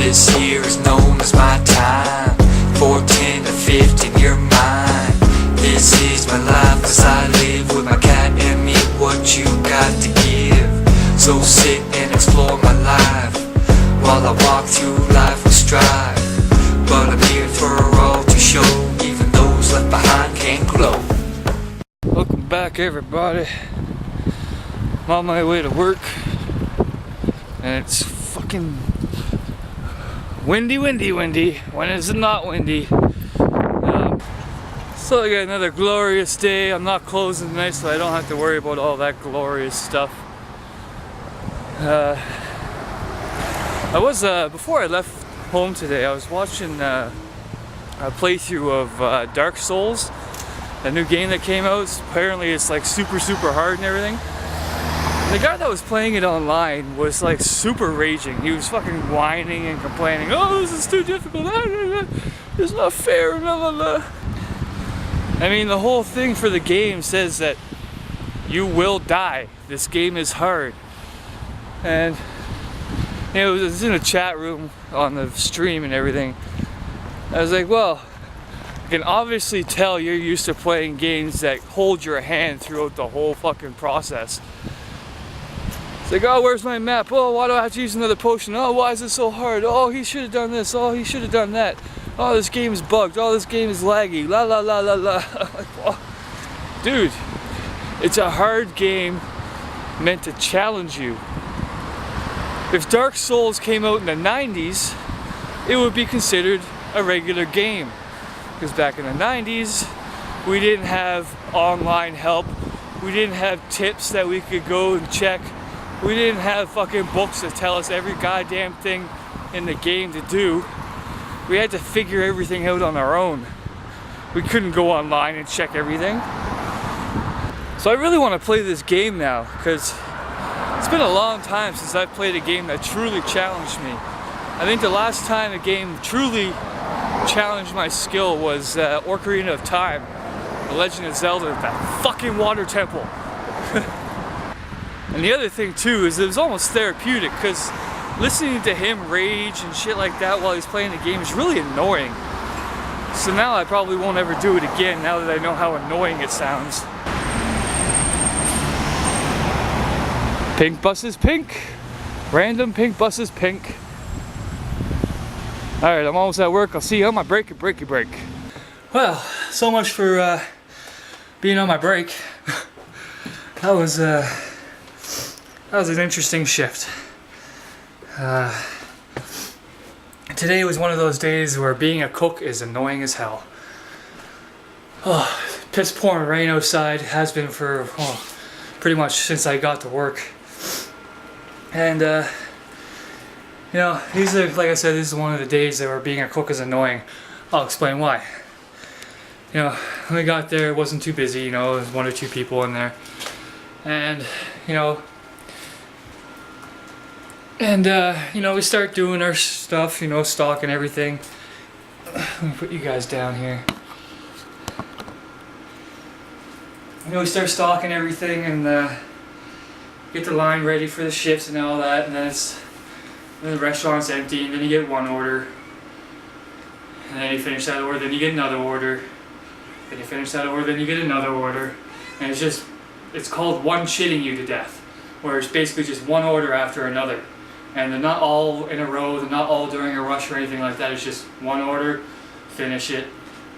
This here is known as my time. 14 to 15, you're mine. This is my life as I live with my cat and me. What you got to give? So sit and explore my life while I walk through life with strive. But I'm here for all to show, even those left behind can't glow. Welcome back, everybody. I'm on my way to work, and it's fucking windy. When is it not windy? So I got another glorious day. I'm not closing tonight, so I don't have to worry about all that glorious stuff. I was before I left home today, I was watching a playthrough of Dark Souls, a new game that came out. Apparently it's like super hard and everything. And the guy that was playing it online was like super raging. He was fucking whining and complaining, "Oh, this is too difficult, it's not fair, blah blah blah." I mean, the whole thing for the game says that you will die. This game is hard. And you know, it was in a chat room on the stream and everything. I was like, well, I can obviously tell you're used to playing games that hold your hand throughout the whole fucking process. It's like, oh, where's my map? Oh, why do I have to use another potion? Oh, why is it so hard? Oh, he should have done this. Oh, he should have done that. Oh, this game is bugged. Oh, this game is laggy. La la la la la. Like, oh. Dude, it's a hard game meant to challenge you. If Dark Souls came out in the 90s, it would be considered a regular game. Because back in the 90s, we didn't have online help. We didn't have tips that we could go and check. We didn't have fucking books that tell us every goddamn thing in the game to do. We had to figure everything out on our own. We couldn't go online and check everything. So I really want to play this game now, because it's been a long time since I've played a game that truly challenged me. I think the last time a game truly challenged my skill was Ocarina of Time, The Legend of Zelda, that fucking water temple. And the other thing too is it was almost therapeutic, because listening to him rage and shit like that while he's playing the game is really annoying. So now I probably won't ever do it again, now that I know how annoying it sounds. Pink bus is pink. Random pink bus is pink. Alright, I'm almost at work. I'll see you on my break. Well, so much for being on my break. That was an interesting shift. Today was one of those days where being a cook is annoying as hell. Oh, piss pouring rain outside, has been for pretty much since I got to work. And you know, these are, like I said, this is one of the days that where being a cook is annoying. I'll explain why. You know, when we got there, it wasn't too busy. You know, there was 1 or 2 people in there, and you know. And you know, we start doing our stuff, you know, stock and everything. Let me put you guys down here. You know, we start stocking everything and get the line ready for the shifts and all that, and then the restaurant's empty, and then you get one order, and then you finish that order, then you get another order, then you finish that order, then you get another order, and it's called one-shitting you to death, where it's basically just one order after another. And they're not all in a row, they're not all during a rush or anything like that. It's just one order, finish it,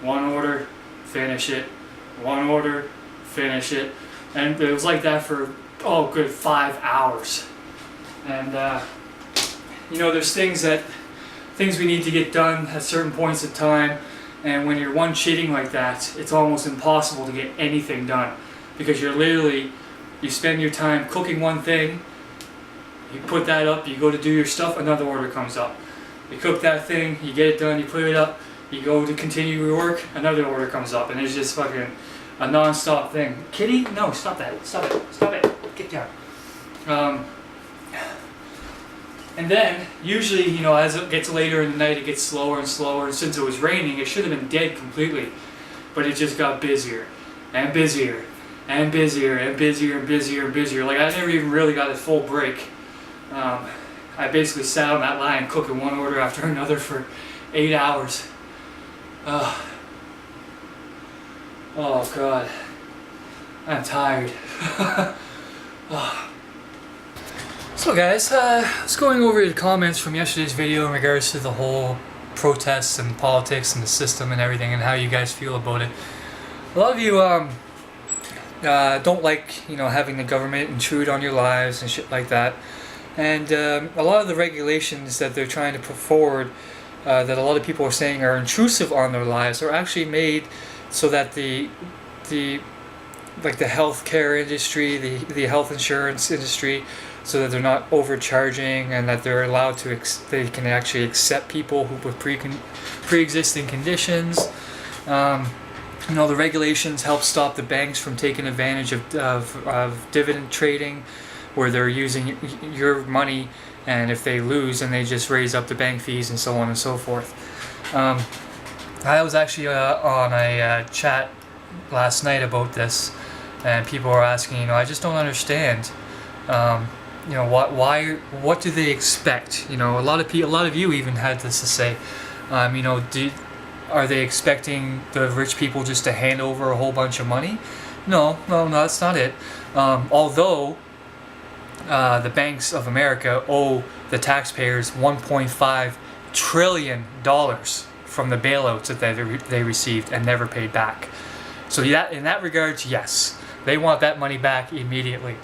one order, finish it, one order, finish it. And it was like that for, oh, good 5 hours. And, you know, there's things we need to get done at certain points in time. And when you're one-shitting like that, it's almost impossible to get anything done. Because you spend your time cooking one thing, you put that up, you go to do your stuff, another order comes up. You cook that thing, you get it done, you put it up, you go to continue your work, another order comes up, and it's just fucking a non-stop thing. Kitty? No, stop that. Stop it. Get down. And then, usually, you know, as it gets later in the night, it gets slower and slower, and since it was raining, it should have been dead completely. But it just got busier, and busier, and busier, and busier, and busier, and busier. Like, I never even really got a full break. I basically sat on that line cooking one order after another for 8 hours. Oh God, I'm tired. So guys, I was going over the comments from yesterday's video in regards to the whole protests and politics and the system and everything, and how you guys feel about it. A lot of you don't like, having the government intrude on your lives and shit like that. And a lot of the regulations that they're trying to put forward, that a lot of people are saying are intrusive on their lives, are actually made so that the healthcare industry, the health insurance industry, so that they're not overcharging, and that they're allowed to they can actually accept people who with pre-existing conditions. The regulations help stop the banks from taking advantage of dividend trading, where they're using your money, and if they lose, then they just raise up the bank fees and so on and so forth. I was actually on a chat last night about this, and people are asking, I just don't understand. What do they expect? A lot of you even had this to say. Are they expecting the rich people just to hand over a whole bunch of money? No, that's not it. Although the banks of America owe the taxpayers $1.5 trillion from the bailouts that they received and never paid back. So in that regards, yes, they want that money back immediately.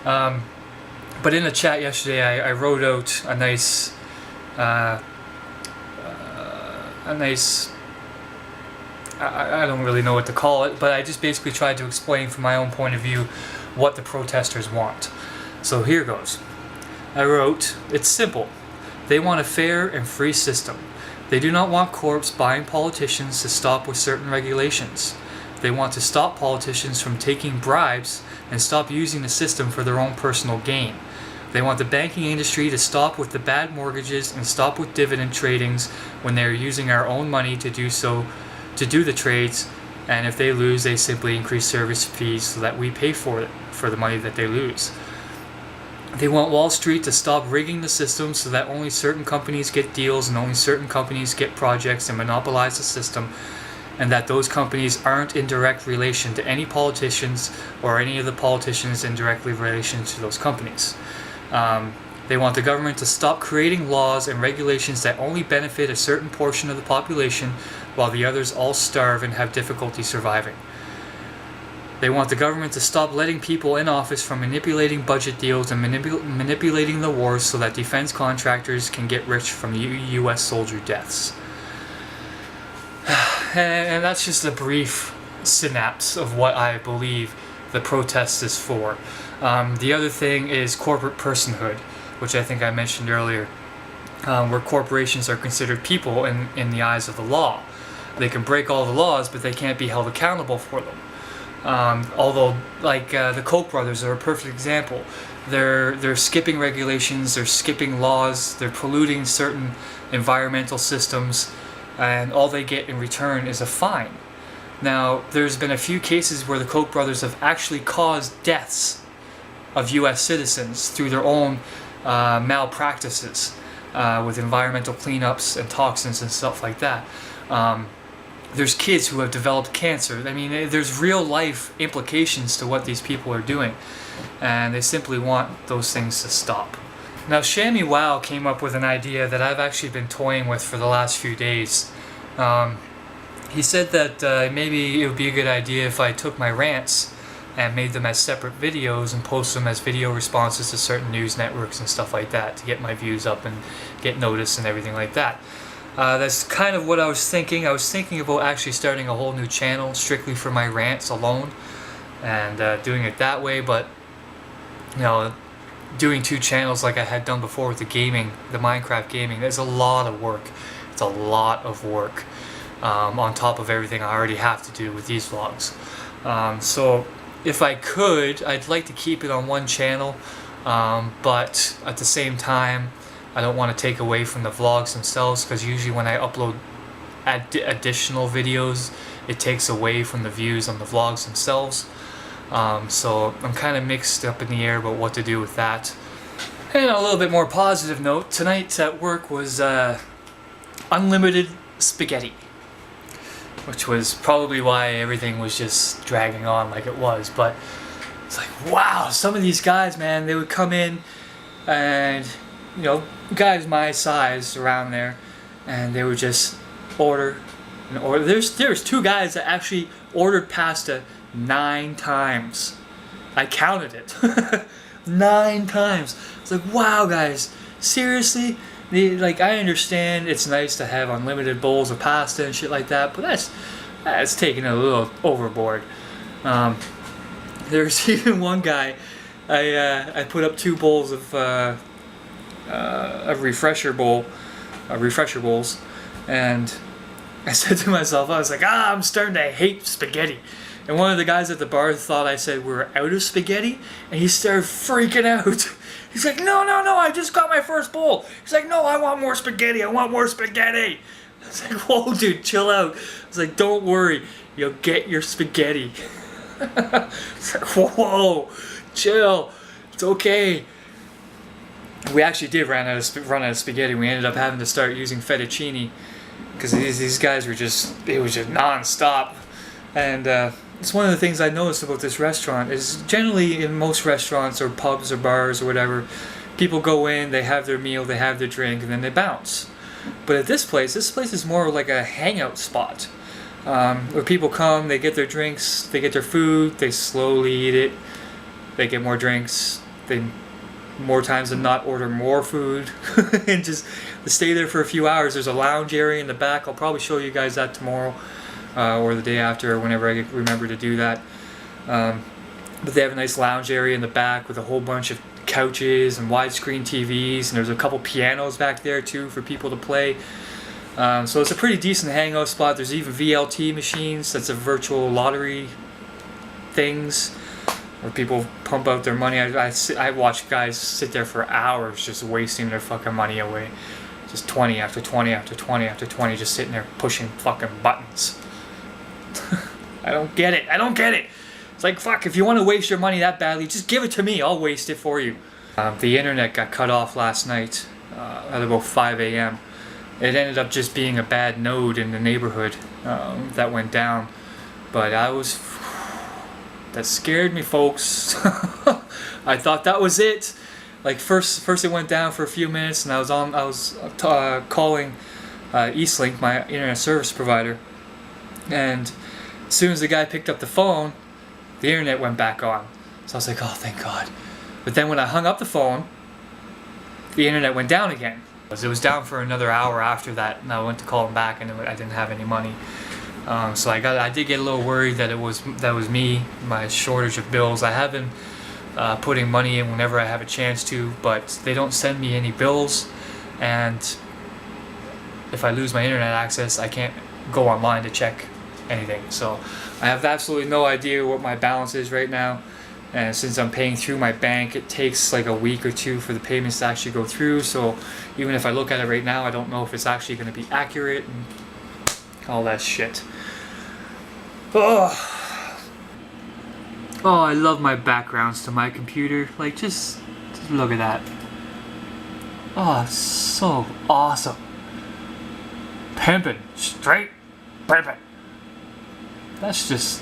But in the chat yesterday, I wrote out a nice I don't really know what to call it, but I just basically tried to explain from my own point of view what the protesters want. So here goes. I wrote, it's simple. They want a fair and free system. They do not want corps buying politicians to stop with certain regulations. They want to stop politicians from taking bribes and stop using the system for their own personal gain. They want the banking industry to stop with the bad mortgages and stop with dividend tradings when they are using our own money to do the trades, and if they lose, they simply increase service fees so that we pay for the money that they lose. They want Wall Street to stop rigging the system so that only certain companies get deals and only certain companies get projects and monopolize the system, and that those companies aren't in direct relation to any politicians or any of the politicians in direct relation to those companies. They want the government to stop creating laws and regulations that only benefit a certain portion of the population while the others all starve and have difficulty surviving. They want the government to stop letting people in office from manipulating budget deals and manipulating the wars so that defense contractors can get rich from U.S. soldier deaths. And that's just a brief synapse of what I believe the protest is for. The other thing is corporate personhood, which I think I mentioned earlier, where corporations are considered people in the eyes of the law. They can break all the laws, but they can't be held accountable for them. Although, the Koch brothers are a perfect example. They're skipping regulations, they're skipping laws, they're polluting certain environmental systems, and all they get in return is a fine. Now, there's been a few cases where the Koch brothers have actually caused deaths of U.S. citizens through their own malpractices with environmental cleanups and toxins and stuff like that. There's kids who have developed cancer. I mean, there's real life implications to what these people are doing, and they simply want those things to stop. Now, Shammy Wow came up with an idea that I've actually been toying with for the last few days. He said that maybe it would be a good idea if I took my rants and made them as separate videos and post them as video responses to certain news networks and stuff like that to get my views up and get noticed and everything like that. That's kind of what I was thinking. I was thinking about actually starting a whole new channel strictly for my rants alone and doing it that way, but doing two channels like I had done before with the Minecraft gaming, there's a lot of work. It's a lot of work on top of everything I already have to do with these vlogs. So if I could, I'd like to keep it on one channel, but at the same time, I don't want to take away from the vlogs themselves, because usually when I upload additional videos, it takes away from the views on the vlogs themselves. So I'm kind of mixed up in the air about what to do with that. And on a little bit more positive note, tonight at work was unlimited spaghetti, which was probably why everything was just dragging on like it was. But it's like, wow, some of these guys, man, they would come in and, you know, guys my size around there, and they would just order and order. There's 2 guys that actually ordered pasta 9 times. I counted it. 9 times. It's like, wow, guys, seriously? Like, I understand it's nice to have unlimited bowls of pasta and shit like that, but that's taking it a little overboard. There's even one guy, I put up 2 bowls of a refresher bowls, and I said to myself, I was like, I'm starting to hate spaghetti. And one of the guys at the bar thought I said we were out of spaghetti, and he started freaking out. He's like, no, I just got my first bowl. He's like, no, I want more spaghetti. I want more spaghetti. I was like, whoa, dude, chill out. I was like, don't worry, you'll get your spaghetti. It's like, whoa, chill. It's okay. We actually did run out of spaghetti. We ended up having to start using fettuccine because these guys were it was just non-stop. And it's one of the things I noticed about this restaurant is generally in most restaurants or pubs or bars or whatever, people go in, they have their meal, they have their drink, and then they bounce. But at this place is more like a hangout spot where people come, they get their drinks, they get their food, they slowly eat it, they get more drinks, they more times than not order more food and just stay there for a few hours. There's a lounge area in the back. I'll probably show you guys that tomorrow. Or the day after, or whenever I remember to do that. But they have a nice lounge area in the back with a whole bunch of couches and widescreen TVs, and there's a couple pianos back there too for people to play. So it's a pretty decent hangout spot. There's even VLT machines. That's a virtual lottery things where people pump out their money. I watch guys sit there for hours just wasting their fucking money away. Just 20 after 20 after 20 after 20, just sitting there pushing fucking buttons. I don't get it. It's like, fuck, if you want to waste your money that badly, just give it to me. I'll waste it for you. The internet got cut off last night at about 5 a.m. It ended up just being a bad node in the neighborhood that went down. But that scared me, folks. I thought that was it. Like first it went down for a few minutes, and I was calling Eastlink, my internet service provider, and as soon as the guy picked up the phone, the internet went back on. So I was like, oh, thank God. But then when I hung up the phone, the internet went down again. It was down for another hour after that, and I went to call him back, and I didn't have any money. So I did get a little worried that was me, my shortage of bills. I have been putting money in whenever I have a chance to, but they don't send me any bills, and if I lose my internet access, I can't go online to check anything. So I have absolutely no idea what my balance is right now, and since I'm paying through my bank, it takes like a week or 2 for the payments to actually go through. So even if I look at it right now, I don't know if it's actually going to be accurate and all that shit. Oh, I love my backgrounds to my computer. Like, just look at that. Oh, so awesome. Pimpin', straight pimpin'. That's just,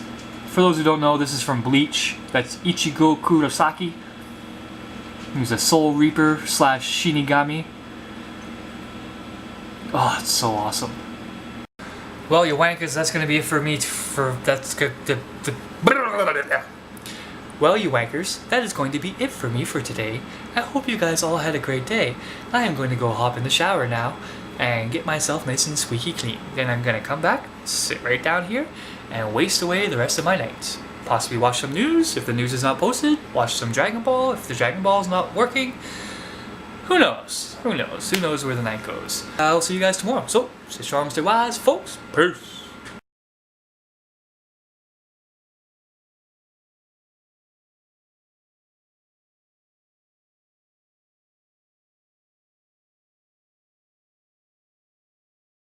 for those who don't know, this is from Bleach. That's Ichigo Kurosaki. He's a Soul Reaper / Shinigami. Oh, it's so awesome. Well, you wankers, that's gonna be it for me. Well, you wankers, that is going to be it for me for today. I hope you guys all had a great day. I am going to go hop in the shower now and get myself nice and squeaky clean. Then I'm gonna come back, sit right down here, and waste away the rest of my night. Possibly watch some news if the news is not posted, watch some Dragon Ball if the Dragon Ball is not working. Who knows? Who knows? Who knows where the night goes? I'll see you guys tomorrow. So, stay strong, stay wise, folks. Peace.